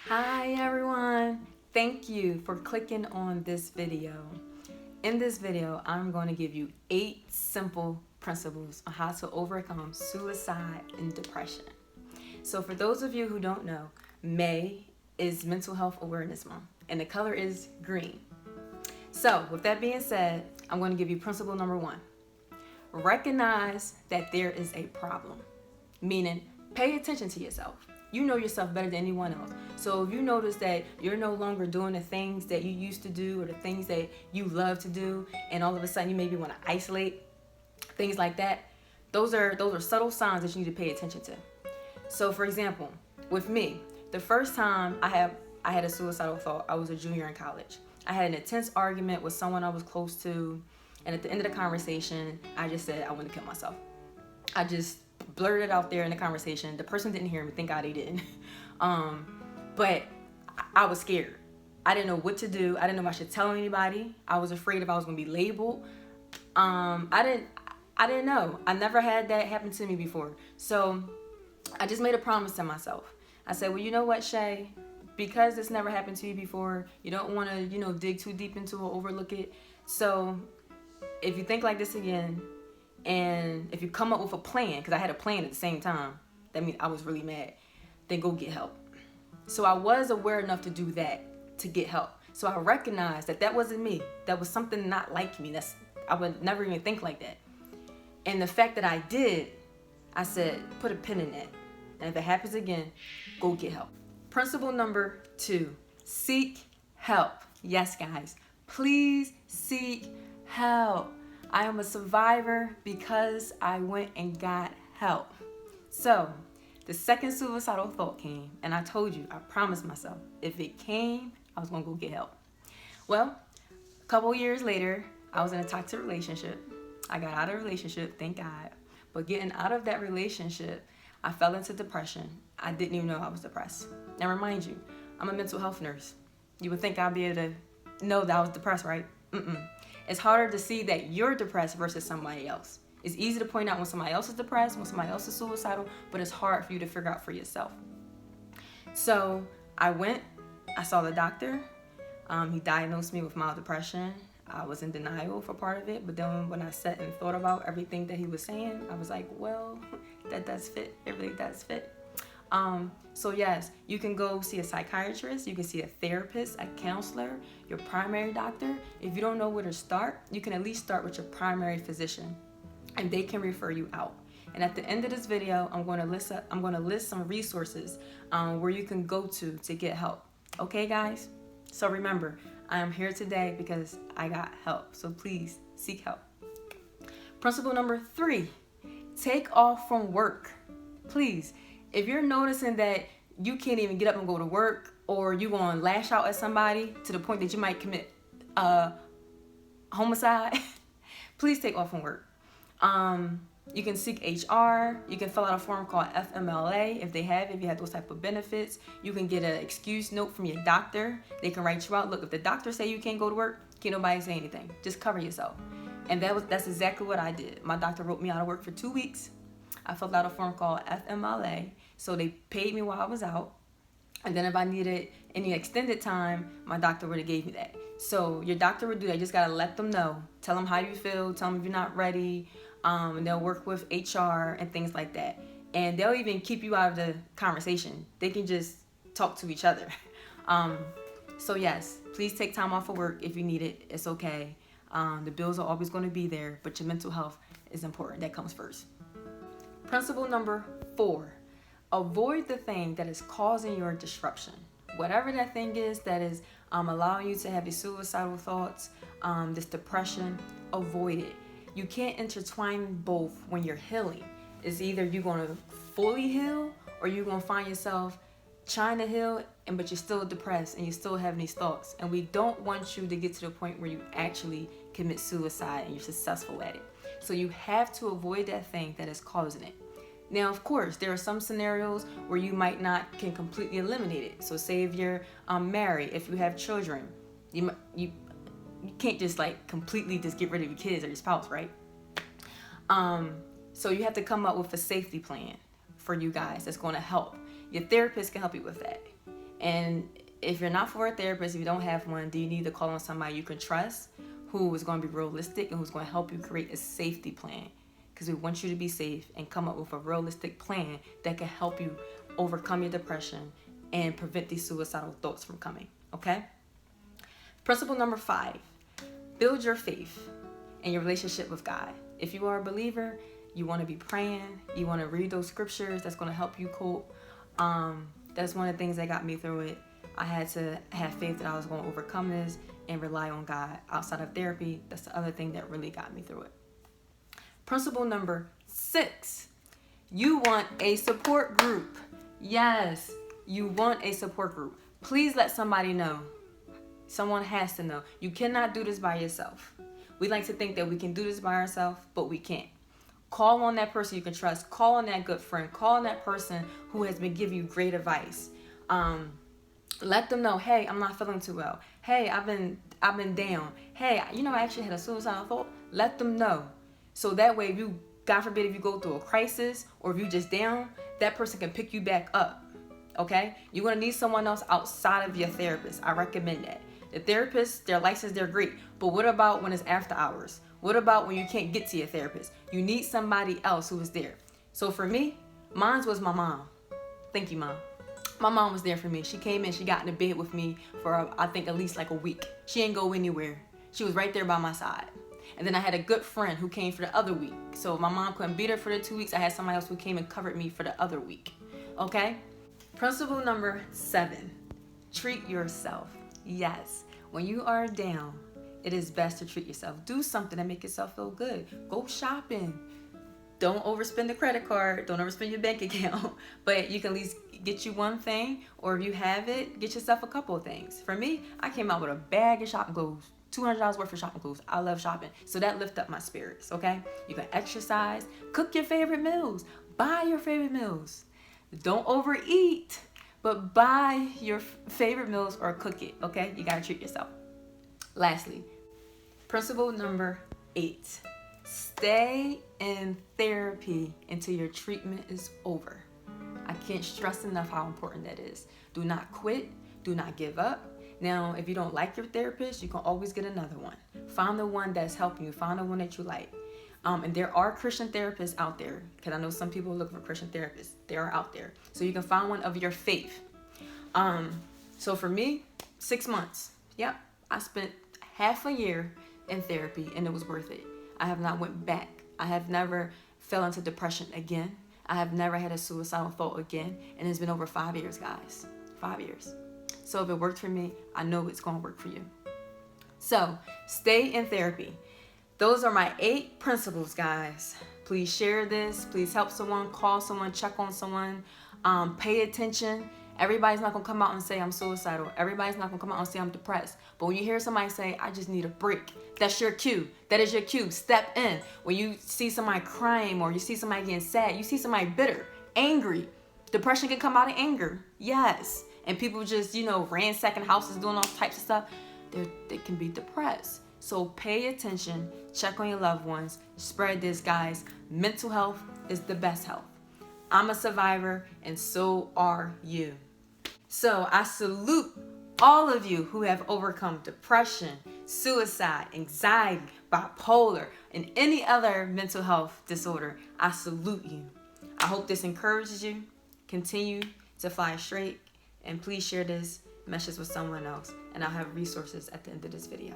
Hi everyone, thank you for clicking on this video. In this video, I'm going to give you 8 simple principles on how to overcome suicide and depression. So for those of you who don't know, May is Mental Health Awareness Month and the color is green. So with that being said, I'm going to give you principle number 1. Recognize that there is a problem, meaning pay attention to yourself. You know yourself better than anyone else. So if you notice that you're no longer doing the things that you used to do or the things that you love to do, and all of a sudden you maybe want to isolate, things like that, those are subtle signs that you need to pay attention to. So for example, with me, the first time I had a suicidal thought, I was a junior in college. I had an intense argument with someone I was close to, and at the end of the conversation, I just said I want to kill myself. I just blurted out there in the conversation. The person didn't hear me. Thank God they didn't. But I was scared. I didn't know what to do. I didn't know if I should tell anybody. I was afraid if I was going to be labeled. I didn't know. I never had that happen to me before. So I just made a promise to myself. I said, well, you know what, Shay? Because this never happened to you before, you don't want to, dig too deep into it, overlook it. So if you think like this again, and if you come up with a plan, because I had a plan at the same time, that means I was really mad, then go get help. So I was aware enough to do that, to get help. So I recognized that wasn't me. That was something not like me. I would never even think like that. And the fact that I did, I said, put a pin in that. And if it happens again, go get help. Principle number 2, seek help. Yes, guys, please seek help. I am a survivor because I went and got help. So the second suicidal thought came, and I told you, I promised myself, if it came, I was going to go get help. Well, a couple years later, I was in a toxic relationship. I got out of the relationship, thank God. But getting out of that relationship, I fell into depression. I didn't even know I was depressed. Now remind you, I'm a mental health nurse. You would think I'd be able to know that I was depressed, right? It's harder to see that you're depressed versus somebody else. It's easy to point out when somebody else is depressed, when somebody else is suicidal, but it's hard for you to figure out for yourself. So I saw the doctor. He diagnosed me with mild depression. I was in denial for part of it, but then when I sat and thought about everything that he was saying, I was like, well, that does fit. It really does fit. So yes, you can go see a psychiatrist, you can see a therapist, a counselor, your primary doctor. If you don't know where to start, you can at least start with your primary physician, and they can refer you out. And at the end of this video, I'm going to list some resources where you can go to get help. Okay, guys? So remember, I am here today because I got help. So please seek help. Principle number 3, take off from work. Please. If you're noticing that you can't even get up and go to work, or you're going to lash out at somebody to the point that you might commit homicide, please take off from work. You can seek HR. You can fill out a form called FMLA if you have those type of benefits. You can get an excuse note from your doctor. They can write you out. Look, if the doctor say you can't go to work, can't nobody say anything. Just cover yourself. And that's exactly what I did. My doctor wrote me out of work for 2 weeks. I filled out a form called FMLA. So they paid me while I was out. And then if I needed any extended time, my doctor would have gave me that. So your doctor would do that. You just got to let them know. Tell them how you feel. Tell them if you're not ready. And they'll work with HR and things like that. And they'll even keep you out of the conversation. They can just talk to each other. So yes, please take time off of work if you need it. It's okay. The bills are always going to be there, but your mental health is important. That comes first. Principle number 4, avoid the thing that is causing your disruption. Whatever that thing is that is allowing you to have these suicidal thoughts, this depression, avoid it. You can't intertwine both when you're healing. It's either you're going to fully heal, or you're going to find yourself trying to heal, but you're still depressed and you still have these thoughts. And we don't want you to get to the point where you actually commit suicide and you're successful at it. So you have to avoid that thing that is causing it. Now, of course, there are some scenarios where you might not can completely eliminate it. So say if you're married, if you have children, you can't just completely just get rid of your kids or your spouse, right? So you have to come up with a safety plan for you guys that's going to help. Your therapist can help you with that. And if you're not for a therapist, if you don't have one, do you need to call on somebody you can trust, who is going to be realistic and who's going to help you create a safety plan? Because we want you to be safe and come up with a realistic plan that can help you overcome your depression and prevent these suicidal thoughts from coming, okay? Principle number 5, build your faith and your relationship with God. If you are a believer, you want to be praying, you want to read those scriptures that's going to help you cope. That's one of the things that got me through it. I had to have faith that I was going to overcome this and rely on God outside of therapy. That's the other thing that really got me through it. Principle number 6, you want a support group. Yes, you want a support group. Please let somebody know. Someone has to know. You cannot do this by yourself. We like to think that we can do this by ourselves, but we can't. Call on that person you can trust. Call on that good friend. Call on that person who has been giving you great advice. Let them know, hey, I'm not feeling too well. Hey, I've been down. Hey, I actually had a suicidal thought. Let them know. So that way, if you, God forbid, if you go through a crisis or if you just down, that person can pick you back up. Okay? You're going to need someone else outside of your therapist. I recommend that. The therapists, they're licensed, they're great. But what about when it's after hours? What about when you can't get to your therapist? You need somebody else who is there. So for me, mine was my mom. Thank you, Mom. My mom was there for me. She came in, she got in the bed with me for, I think, at least like a week. She didn't go anywhere. She was right there by my side. And then I had a good friend who came for the other week. So if my mom couldn't be there for the 2 weeks, I had somebody else who came and covered me for the other week. Okay? Principle number 7, treat yourself. Yes, when you are down, it is best to treat yourself. Do something that make yourself feel good. Go shopping. Don't overspend the credit card. Don't overspend your bank account. But you can at least get you one thing, or if you have it, get yourself a couple of things. For me, I came out with a bag of shopping clothes. $200 worth of shopping clothes. I love shopping. So that lifted up my spirits, okay? You can exercise. Cook your favorite meals. Buy your favorite meals. Don't overeat. But buy your favorite meals or cook it, okay? You gotta treat yourself. Lastly, principle number 8. Stay in therapy until your treatment is over. I can't stress enough how important that is. Do not quit. Do not give up. Now, if you don't like your therapist, you can always get another one. Find the one that's helping you. Find the one that you like. And there are Christian therapists out there, because I know some people look for Christian therapists. They are out there. So you can find one of your faith. So for me, 6 months. Yep. I spent half a year in therapy and it was worth it. I have not went back. I have never fell into depression again. I have never had a suicidal thought again. And it's been over 5 years, guys. 5 years. So if it worked for me, I know it's going to work for you. So stay in therapy. Those are my 8 principles, guys. Please share this. Please help someone, call someone, check on someone. Pay attention. Everybody's not going to come out and say I'm suicidal. Everybody's not going to come out and say I'm depressed. But when you hear somebody say, I just need a break, that's your cue. That is your cue. Step in. When you see somebody crying or you see somebody getting sad, you see somebody bitter, angry. Depression can come out of anger. Yes. And people just, ransacking houses, doing all types of stuff. They can be depressed. So pay attention. Check on your loved ones. Spread this, guys. Mental health is the best health. I'm a survivor, and so are you. So I salute all of you who have overcome depression, suicide, anxiety, bipolar, and any other mental health disorder. I salute you. I hope this encourages you. Continue to fly straight, and please share this message with someone else. And I'll have resources at the end of this video.